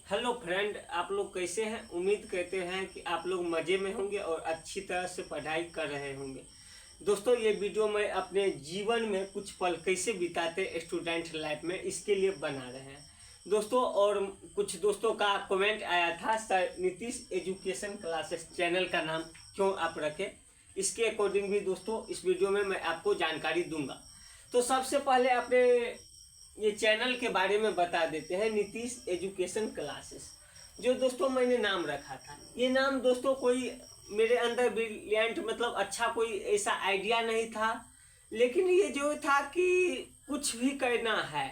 Hello friend, आप लोग कैसे हैं। उम्मीद करते हैं कि आप लोग मज़े में होंगे और अच्छी तरह से पढ़ाई कर रहे होंगे। दोस्तों, ये वीडियो मैं अपने जीवन में कुछ पल कैसे बिताते स्टूडेंट लाइफ में इसके लिए बना रहे हैं दोस्तों। और कुछ दोस्तों का कमेंट आया था, sir Nitish education classes channel का नाम क्यों आप रखें। इसके अकॉर्डिंग भी दोस्तों इस वीडियो में मैं आपको जानकारी दूंगा। तो सबसे पहले अपने ये चैनल के बारे में बता देते हैं, नीतीश एजुकेशन क्लासेस। जो दोस्तों मैंने नाम रखा था, ये नाम दोस्तों कोई मेरे अंदर ब्रिलियंट मतलब अच्छा कोई ऐसा आइडिया नहीं था, लेकिन ये जो था कि कुछ भी करना है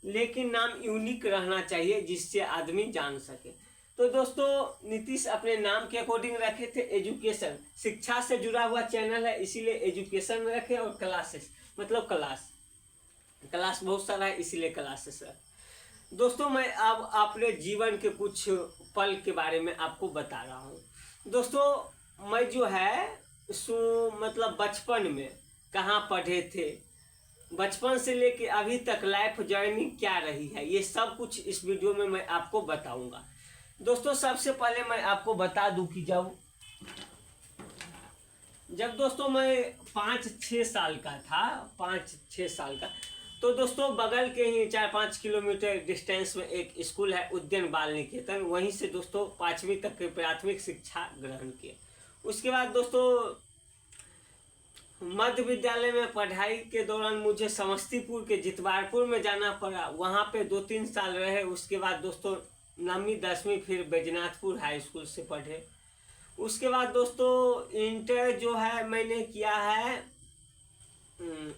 लेकिन नाम यूनिक रहना चाहिए जिससे आदमी जान सके। तो दोस्तों नीतीश अपने नाम के अकॉर्डिंग रखे थे एजुकेशन, शिक्षा से जुड़ा हुआ चैनल है इसीलिए एजुकेशन रखे, और क्लासेस मतलब क्लास क्लास बहुत सारा है इसीलिए क्लासेस है। दोस्तों मैं अब अपने जीवन के कुछ पल के बारे में आपको बता रहा हूँ। दोस्तों मैं जो है सो मतलब बचपन में कहाँ पढ़े थे, बचपन से लेके अभी तक लाइफ जर्नी क्या रही है, ये सब कुछ इस वीडियो में मैं आपको बताऊंगा। दोस्तों सबसे पहले मैं आपको बता दूं कि जब दोस्तों मैं 5-6 साल का था, 5-6 साल का, तो दोस्तों बगल के ही 4-5 किलोमीटर डिस्टेंस में एक स्कूल है उद्यान बाल निकेतन, वहीं से दोस्तों 5वीं तक की प्राथमिक शिक्षा ग्रहण किए। उसके बाद दोस्तों मध्य विद्यालय में पढ़ाई के दौरान मुझे समस्तीपुर के जितवारपुर में जाना पड़ा, वहाँ पे 2-3 साल रहे। उसके बाद दोस्तों 9वीं-10वीं फिर बैजनाथपुर हाई स्कूल से पढ़े। उसके बाद दोस्तों इंटर जो है मैंने किया है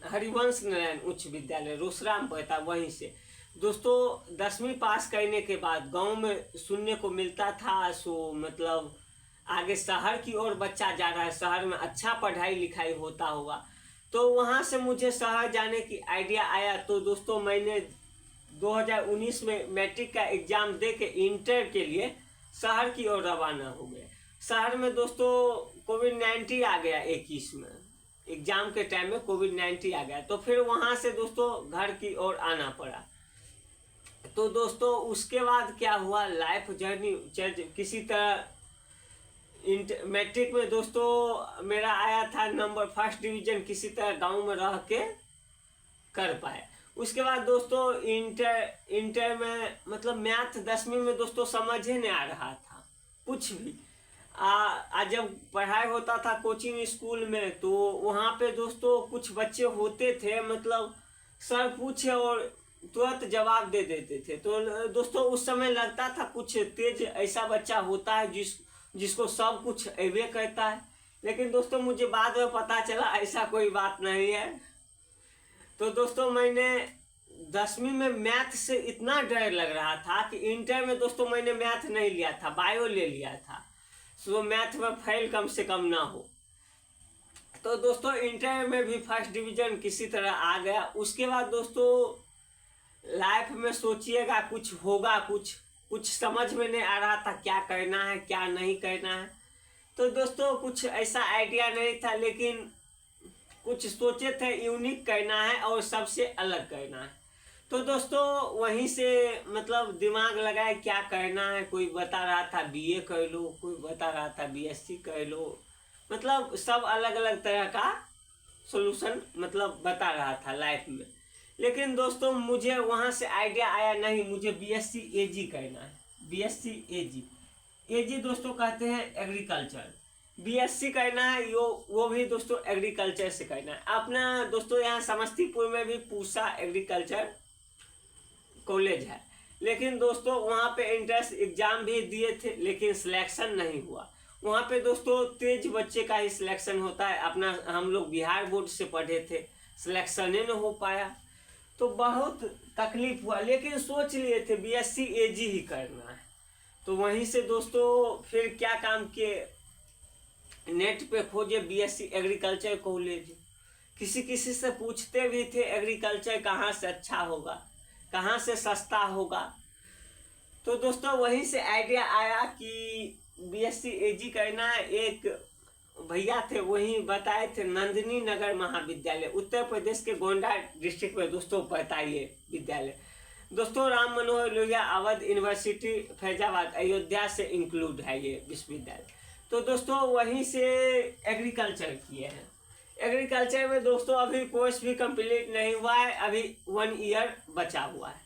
हरिवंश नारायण उच्च विद्यालय रोसराम पड़ता, वहीं से दोस्तों 10वीं पास करने के बाद गांव में सुनने को मिलता था सो मतलब आगे शहर की ओर बच्चा जा रहा है, शहर में अच्छा पढ़ाई लिखाई होता होगा, तो वहां से मुझे शहर जाने की आइडिया आया। तो दोस्तों मैंने 2019 में मैट्रिक का एग्जाम दे के इंटर के लिए शहर की ओर रवाना हो गए। शहर में दोस्तों कोविड-19 आ गया, 21 में एग्जाम के टाइम में कोविड-19 आ गया, तो फिर वहां से दोस्तों घर की ओर आना पड़ा। तो दोस्तों उसके बाद क्या हुआ, लाइफ जर्नी किसी तरह मैट्रिक में दोस्तों मेरा आया था नंबर फर्स्ट डिवीजन, किसी तरह गांव में रह के कर पाए। उसके बाद दोस्तों इंटर में मतलब मैथ 10वीं में दोस्तों समझ ही नहीं आ रहा था कुछ भी। जब पढ़ाई होता था कोचिंग स्कूल में तो वहाँ पे दोस्तों कुछ बच्चे होते थे मतलब सर पूछे और तुरंत जवाब दे देते थे, तो दोस्तों उस समय लगता था कुछ तेज ऐसा बच्चा होता है जिसको सब कुछ अवे करता है, लेकिन दोस्तों मुझे बाद में पता चला ऐसा कोई बात नहीं है। तो दोस्तों मैंने 10वीं में मैथ से इतना डर लग रहा था कि इंटर में दोस्तों मैंने मैथ नहीं लिया था, बायो ले लिया था, सो मैथ में फेल कम से कम ना हो। तो दोस्तों इंटर में भी फर्स्ट डिवीजन किसी तरह आ गया। उसके बाद दोस्तों लाइफ में सोचिएगा कुछ होगा, कुछ समझ में नहीं आ रहा था क्या करना है क्या नहीं करना है। तो दोस्तों कुछ ऐसा आइडिया नहीं था, लेकिन कुछ सोचे थे यूनिक करना है और सबसे अलग करना है। तो दोस्तों वहीं से मतलब दिमाग लगाए क्या करना है, कोई बता रहा था बीए कर लो, कोई बता रहा था बीएससी कर लो, मतलब सब अलग अलग तरह का सोल्यूशन मतलब बता रहा था लाइफ में। लेकिन दोस्तों मुझे वहाँ से आइडिया आया नहीं, मुझे बीएससी एजी करना है, बीएससी एजी। एजी दोस्तों कहते हैं एग्रीकल्चर, बीएससी करना है वो भी दोस्तों एग्रीकल्चर से करना है। अपना दोस्तों यहाँ समस्तीपुर में भी पूसा एग्रीकल्चर कॉलेज है, लेकिन दोस्तों वहाँ पे एंट्रेंस एग्जाम भी दिए थे लेकिन सिलेक्शन नहीं हुआ। वहाँ पे दोस्तों तेज बच्चे का ही सिलेक्शन होता है, अपना हम लोग बिहार बोर्ड से पढ़े थे, सिलेक्शन ही नहीं हो पाया, तो बहुत तकलीफ हुआ। लेकिन सोच लिए थे बीएससी एजी ही करना है, तो वहीं से दोस्तों फिर क्या काम किए, नेट पे खोजे बीएससी एग्रीकल्चर कॉलेज, किसी से पूछते भी थे एग्रीकल्चर कहाँ से अच्छा होगा, कहाँ से सस्ता होगा। तो दोस्तों वहीं से आइडिया आया कि बीएससी एजी करना है। एक भैया थे वहीं बताए थे, नंदिनी नगर महाविद्यालय उत्तर प्रदेश के गोंडा डिस्ट्रिक्ट में दोस्तों पड़ता है ये विद्यालय। दोस्तों राम मनोहर लोहिया अवध यूनिवर्सिटी फैजाबाद अयोध्या से इंक्लूड है ये विश्वविद्यालय। तो दोस्तों वहीं से एग्रीकल्चर किए हैं। एग्रीकल्चर में दोस्तों अभी कोर्स भी कंप्लीट नहीं हुआ है, अभी 1 ईयर बचा हुआ है।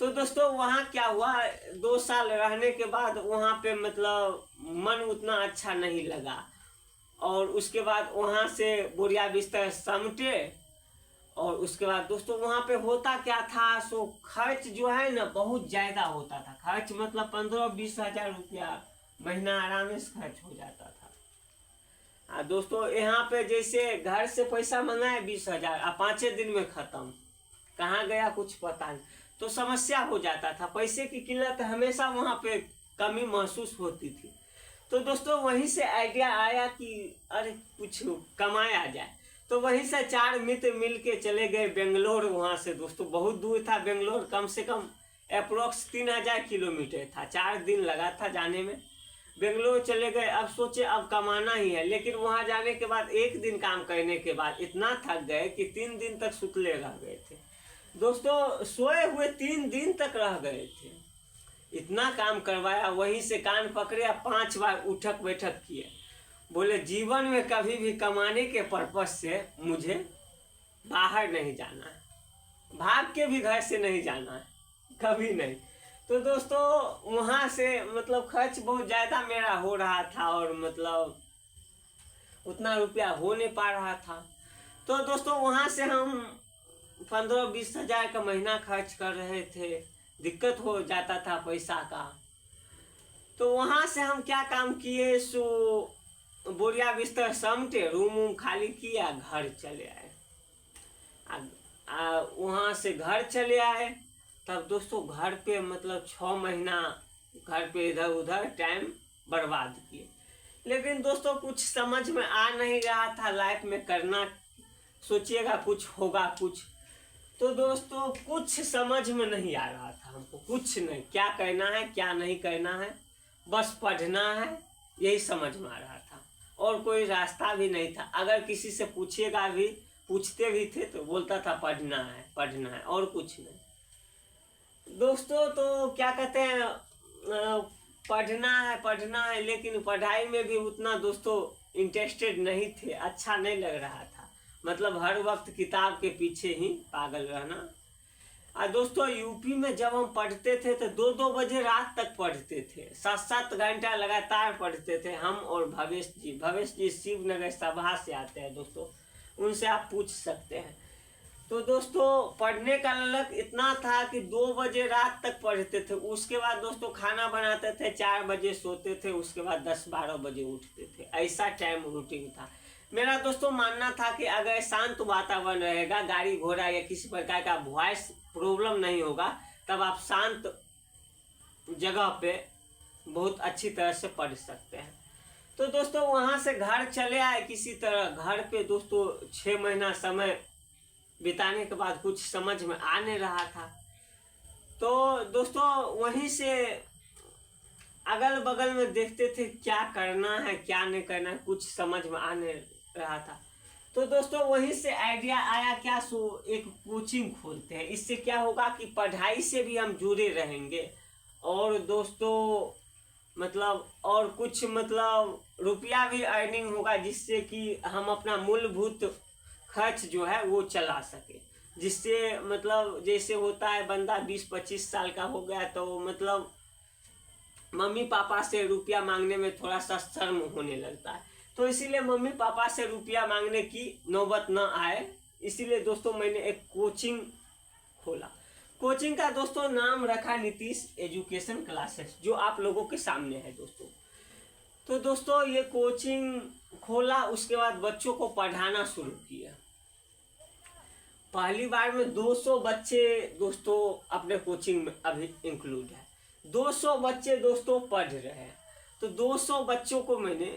तो दोस्तों वहाँ क्या हुआ, 2 साल रहने के बाद वहाँ पे मतलब मन उतना अच्छा नहीं लगा, और उसके बाद वहाँ से बोरिया बिस्तर समेटे। और उसके बाद दोस्तों वहाँ पे होता क्या था, सो खर्च जो है ना बहुत ज़्यादा होता था। खर्च मतलब 15-20 हज़ार रुपया महीना आराम से खर्च हो जाता था। दोस्तों यहाँ पे जैसे घर से पैसा मंगाए 20 हज़ार, 5 दिन में ख़त्म, कहाँ गया कुछ पता नहीं। तो समस्या हो जाता था, पैसे की किल्लत हमेशा वहाँ पे कमी महसूस होती थी। तो दोस्तों वहीं से आइडिया आया कि अरे कुछ कमाया जाए। तो वहीं से 4 मित्र मिल के चले गए बेंगलोर। वहाँ से दोस्तों बहुत दूर था बेंगलोर, कम से कम अप्रोक्स 3000 किलोमीटर था, 4 दिन लगा था जाने में। बेंगलोर चले गए, अब सोचे अब कमाना ही है। लेकिन वहाँ जाने के बाद 1 दिन काम करने के बाद इतना थक गए कि 3 दिन तक सुतले रह गए थे दोस्तों, सोए हुए 3 दिन तक रह गए थे। इतना काम करवाया, वहीं से कान पकड़े, 5 बार उठक बैठक किए। बोले जीवन में कभी भी कमाने के पर्पज से मुझे बाहर नहीं जाना है, भाग के भी घर से नहीं जाना है, कभी नहीं। तो दोस्तों वहाँ से मतलब खर्च बहुत ज़्यादा मेरा हो रहा था, और मतलब उतना रुपया हो नहीं पा रहा था। तो दोस्तों वहाँ से हम 15-20 हज़ार का महीना खर्च कर रहे थे, दिक्कत हो जाता था पैसा का। तो वहाँ से हम क्या काम किए, सो बोरिया बिस्तर समेटे, रूम खाली किया, घर चले आए। वहाँ से घर चले आए, तब दोस्तों घर पे मतलब 6 महीना घर पे इधर उधर टाइम बर्बाद किए। लेकिन दोस्तों कुछ समझ में आ नहीं रहा था लाइफ में करना, सोचिएगा कुछ होगा कुछ। तो दोस्तों कुछ समझ में नहीं आ रहा था हमको, कुछ नहीं, क्या करना है क्या नहीं करना है, बस पढ़ना है, यही समझ में आ रहा था, और कोई रास्ता भी नहीं था। अगर किसी से पूछिएगा भी, पूछते भी थे तो बोलता था पढ़ना है, और कुछ नहीं दोस्तों। तो क्या कहते हैं, पढ़ना है, लेकिन पढ़ाई में भी उतना दोस्तों इंटरेस्टेड नहीं थे, अच्छा नहीं लग रहा था। मतलब हर वक्त किताब के पीछे ही पागल रहना। दोस्तों यूपी में जब हम पढ़ते थे तो 2-2 बजे रात तक पढ़ते थे, 7-7 घंटा लगातार पढ़ते थे हम और भवेश जी शिवनगर सभा से आते हैं दोस्तों, उनसे आप पूछ सकते हैं। तो दोस्तों पढ़ने का ललक इतना था कि 2 बजे रात तक पढ़ते थे। उसके बाद दोस्तों खाना बनाते थे, 4 बजे सोते थे, उसके बाद 10-12 बजे उठते थे, ऐसा टाइम रूटीन था मेरा दोस्तों। मानना था कि अगर शांत वातावरण रहेगा, गाड़ी घोड़ा या किसी प्रकार का वॉइस प्रॉब्लम नहीं होगा, तब आप शांत जगह पे बहुत अच्छी तरह से पढ़ सकते हैं। तो दोस्तों वहाँ से घर चले आए किसी तरह। घर पे दोस्तों 6 महीना समय बिताने के बाद कुछ समझ में आ नहीं रहा था। तो दोस्तों वहीं से अगल बगल में देखते थे क्या करना है क्या नहीं करना है, कुछ समझ में आ नहीं रहा था। तो दोस्तों वहीं से आइडिया आया क्या, सो एक कोचिंग खोलते हैं। इससे क्या होगा कि पढ़ाई से भी हम जुड़े रहेंगे, और दोस्तों मतलब और कुछ मतलब रुपया भी अर्निंग होगा, जिससे कि हम अपना मूलभूत खर्च जो है वो चला सके। जिससे मतलब जैसे होता है बंदा 20-25 साल का हो गया तो मतलब मम्मी पापा से रुपया मांगने में थोड़ा सा शर्म होने लगता है। तो इसीलिए मम्मी पापा से रुपया मांगने की नौबत न आए, इसीलिए दोस्तों मैंने एक कोचिंग खोला। कोचिंग का दोस्तों नाम रखा नीतीश एजुकेशन क्लासेस, जो आप लोगों के सामने है दोस्तों। तो दोस्तों ये कोचिंग खोला, उसके बाद बच्चों को पढ़ाना शुरू किया। पहली बार में 200 बच्चे दोस्तों अपने कोचिंग में अभी इंक्लूड है। 200 बच्चे दोस्तों पढ़ रहे हैं, तो 200 बच्चों को मैंने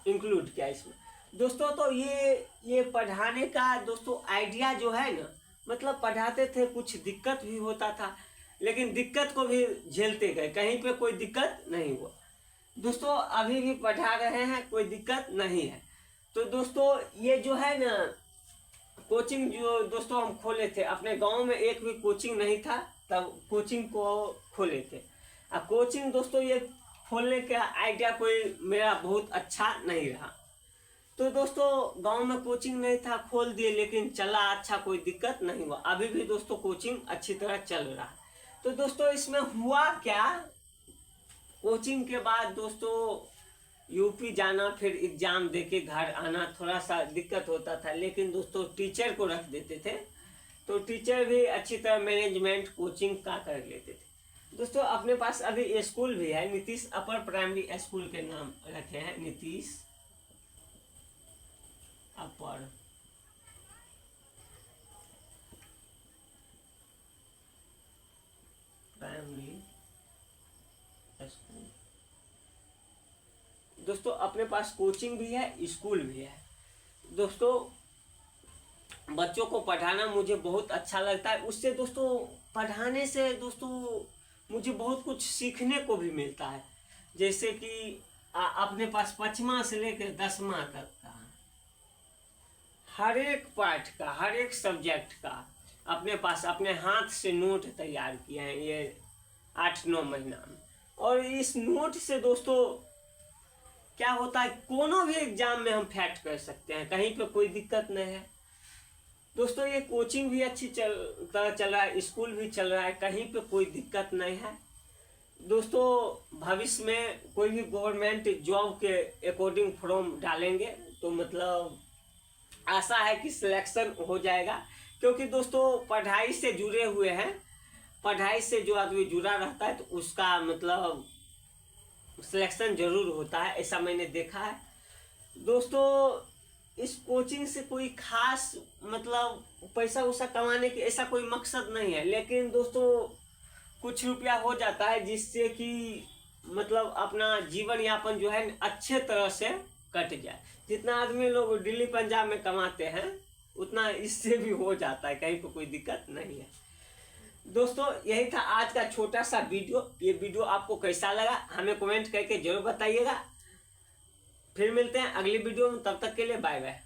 इंक्लूड किया इसमें दोस्तों। तो ये पढ़ाने का दोस्तों आइडिया जो है ना, मतलब पढ़ाते थे, कुछ दिक्कत भी होता था, लेकिन दिक्कत को भी झेलते गए, कहीं पे कोई दिक्कत नहीं हुआ दोस्तों। अभी भी पढ़ा रहे हैं, कोई दिक्कत नहीं है। तो दोस्तों ये जो है ना कोचिंग जो दोस्तों हम खोले थे, अपने गांव में एक भी कोचिंग नहीं था, तब कोचिंग को खोले थे। अब कोचिंग दोस्तों ये खोलने का आइडिया कोई मेरा बहुत अच्छा नहीं रहा। तो दोस्तों गांव में कोचिंग नहीं था, खोल दिए, लेकिन चला अच्छा, कोई दिक्कत नहीं हुआ। अभी भी दोस्तों कोचिंग अच्छी तरह चल रहा है। तो दोस्तों इसमें हुआ क्या, कोचिंग के बाद दोस्तों यूपी जाना, फिर एग्जाम देके घर आना, थोड़ा सा दिक्कत होता था, लेकिन दोस्तों टीचर को रख देते थे, तो टीचर भी अच्छी तरह मैनेजमेंट कोचिंग का कर लेते थे। दोस्तों अपने पास अभी स्कूल भी है, नीतीश अपर प्राइमरी स्कूल के नाम रखे हैं, नीतीश अपर प्राइमरी स्कूल। दोस्तों अपने पास कोचिंग भी है, स्कूल भी है। दोस्तों बच्चों को पढ़ाना मुझे बहुत अच्छा लगता है। उससे दोस्तों पढ़ाने से दोस्तों मुझे बहुत कुछ सीखने को भी मिलता है। जैसे कि अपने पास 5वां से लेकर 10वां तक का हर एक पाठ का, हर एक सब्जेक्ट का अपने पास अपने हाथ से नोट तैयार किए हैं ये 8-9 महीना में। और इस नोट से दोस्तों क्या होता है, कोनो भी एग्जाम में हम फैक्ट कर सकते हैं, कहीं पे कोई दिक्कत नहीं है। दोस्तों ये कोचिंग भी अच्छी चल रहा है, स्कूल भी चल रहा है, कहीं पे कोई दिक्कत नहीं है। दोस्तों भविष्य में कोई भी गवर्नमेंट जॉब के अकॉर्डिंग फॉर्म डालेंगे तो मतलब आशा है कि सिलेक्शन हो जाएगा, क्योंकि दोस्तों पढ़ाई से जुड़े हुए हैं। पढ़ाई से जो आदमी जुड़ा रहता है तो उसका मतलब सिलेक्शन जरूर होता है, ऐसा मैंने देखा है। दोस्तों इस कोचिंग से कोई खास मतलब पैसा वैसा कमाने की ऐसा कोई मकसद नहीं है, लेकिन दोस्तों कुछ रुपया हो जाता है जिससे कि मतलब अपना जीवन यापन जो है अच्छे तरह से कट जाए। जितना आदमी लोग दिल्ली पंजाब में कमाते हैं उतना इससे भी हो जाता है, कहीं पर कोई दिक्कत नहीं है। दोस्तों यही था आज का छोटा सा वीडियो। ये वीडियो आपको कैसा लगा हमें कमेंट करके जरूर बताइएगा। फिर मिलते हैं अगली वीडियो में, तब तक के लिए बाय बाय।